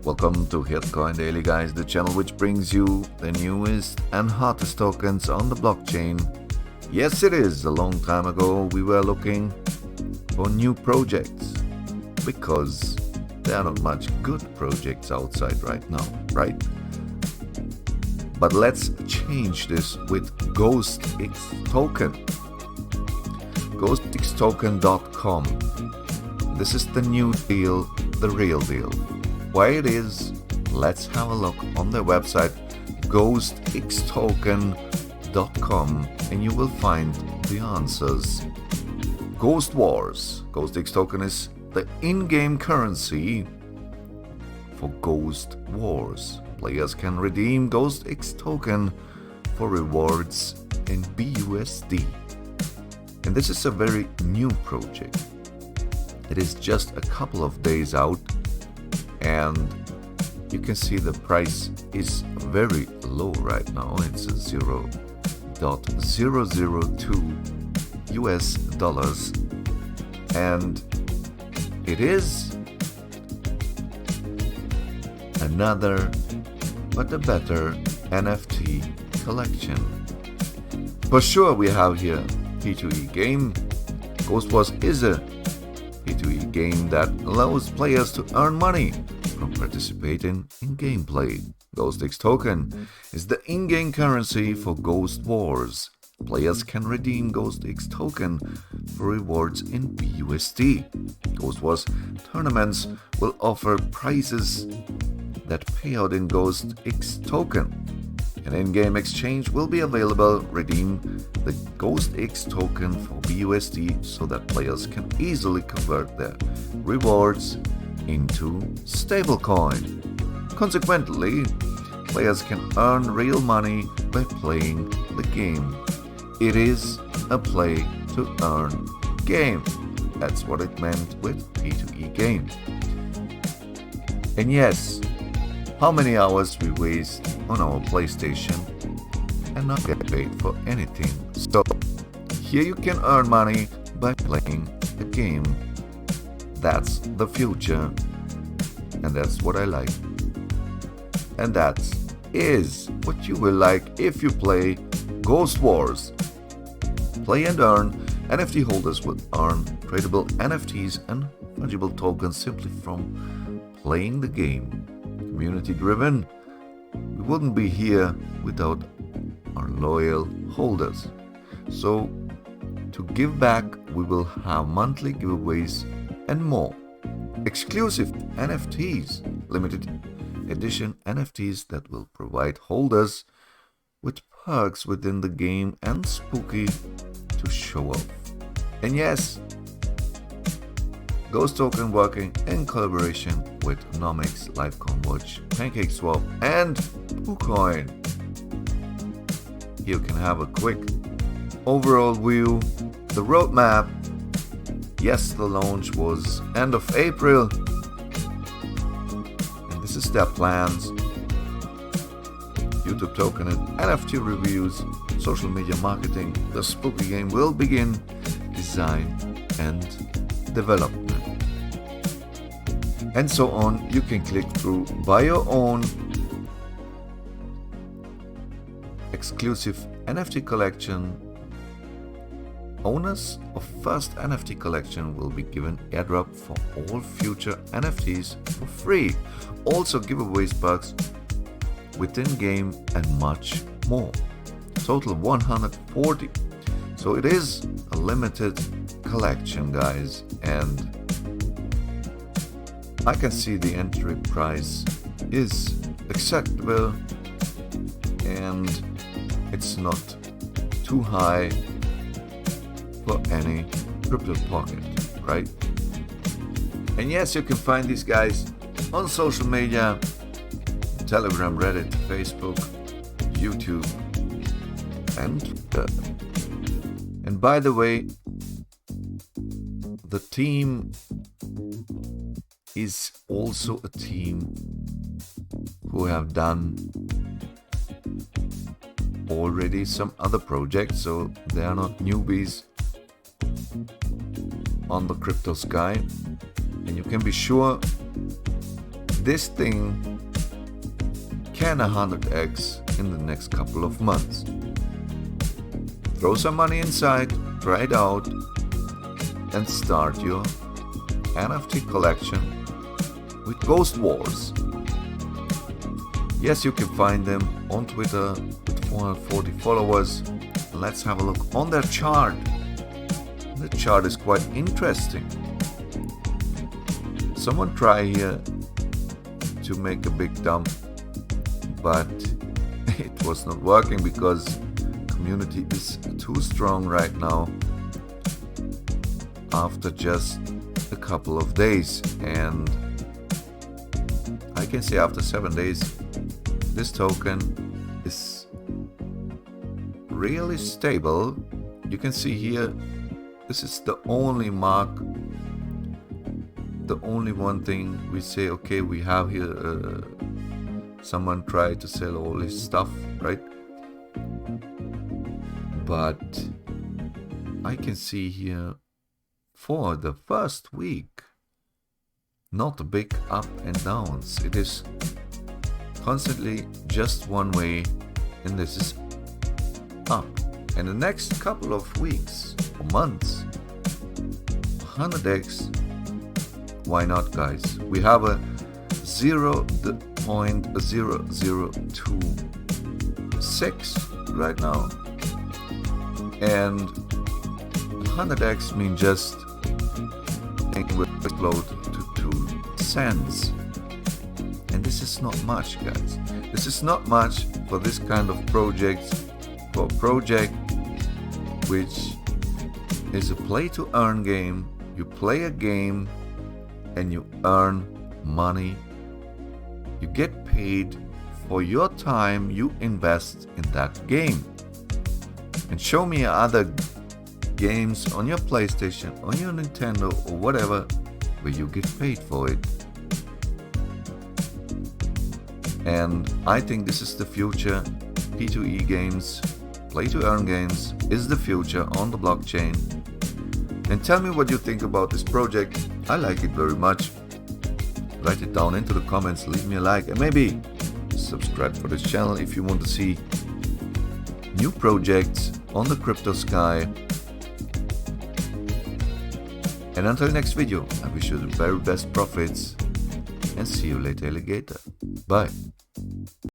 Welcome to Bitcoin Daily, guys, the channel which brings you the newest and hottest tokens on the blockchain. Yes, it is. A long time ago we were looking for new projects because there are not much good projects outside right now, right? But let's change this with Ghostx Token. GHOSTXTOKEN.com. This is the new deal, the real deal. Why it is, let's have a look on their website, GHOSTXTOKEN.com, and you will find the answers. Ghost Wars. Ghostx Token is the in-game currency for Ghost Wars. Players can redeem Ghostx Token for rewards in BUSD. And this is a very new project. It is just a couple of days out, and you can see the price is very low right now. It's $0.002 US, and it is another but a better NFT collection. For sure, we have here P2E game. Ghost Wars is a P2E game that allows players to earn money from participating in gameplay. Ghostx Token is the in-game currency for Ghost Wars. Players can redeem Ghostx Token for rewards in BUSD. Ghost Wars tournaments will offer prizes that pay out in Ghostx Token. An in-game exchange will be available. Redeem the Ghostx Token for BUSD so that players can easily convert their rewards into stablecoin. Consequently, players can earn real money by playing the game. It is a play-to-earn game. That's what it meant with P2E game. And yes, how many hours we waste on our PlayStation and not get paid for anything. So here you can earn money by playing a game. That's the future, and that's what I like. And that is what you will like if you play Ghost Wars. Play and earn. NFT holders will earn tradable NFTs and fungible tokens simply from playing the game. Community driven. We wouldn't be here without our loyal holders. So to give back, we will have monthly giveaways and more. Exclusive NFTs, limited edition NFTs that will provide holders with perks within the game and spooky to show off. And yes, Ghost Token working in collaboration with Nomics, Litecoin Watch, PancakeSwap, and KuCoin. Here you can have a quick overall view. The roadmap. Yes, the launch was end of April. And this is their plans. YouTube token and NFT reviews, social media marketing. The spooky game will begin design and development. And so on. You can click through, buy your own exclusive NFT collection. Owners of first NFT collection will be given airdrop for all future NFTs for free. Also giveaways, perks within game, and much more. Total 140. So it is a limited collection, guys, and I can see the entry price is acceptable and it's not too high for any crypto pocket, right? And yes, you can find these guys on social media, Telegram, Reddit, Facebook, YouTube, and Twitter. And by the way, the team is also a team who have done already some other projects, so they are not newbies on the crypto sky. And you can be sure this thing can 100x in the next couple of months. Throw some money inside, try it out, and start your NFT collection with Ghost Wars. Yes, you can find them on Twitter with 440 followers. Let's have a look on their chart. The chart is quite interesting. Someone tried here to make a big dump, but it was not working because community is too strong right now after just a couple of days. And I can say after 7 days this token is really stable. You can see here, this is the only mark, the only one thing we say, okay, we have here someone tried to sell all his stuff, right? But I can see here for the first week not a big up and downs. It is constantly just one way, and this is up. And the next couple of weeks or months, 100x, why not, guys? We have a 0.0026 right now, and 100x means just it will explode to 2 cents. And this is not much, guys. This is not much for this kind of project, for a project which is a play to earn game. You play a game and you earn money. You get paid for your time you invest in that game. And show me other games on your PlayStation, on your Nintendo, or whatever, where you get paid for it. And I think this is the future. P2E games, play to earn games, is the future on the blockchain. And tell me what you think about this project. I like it very much. Write it down into the comments, leave me a like, and maybe subscribe for this channel if you want to see new projects on the crypto sky. And until next video, I wish you the very best profits, and see you later, alligator. Bye.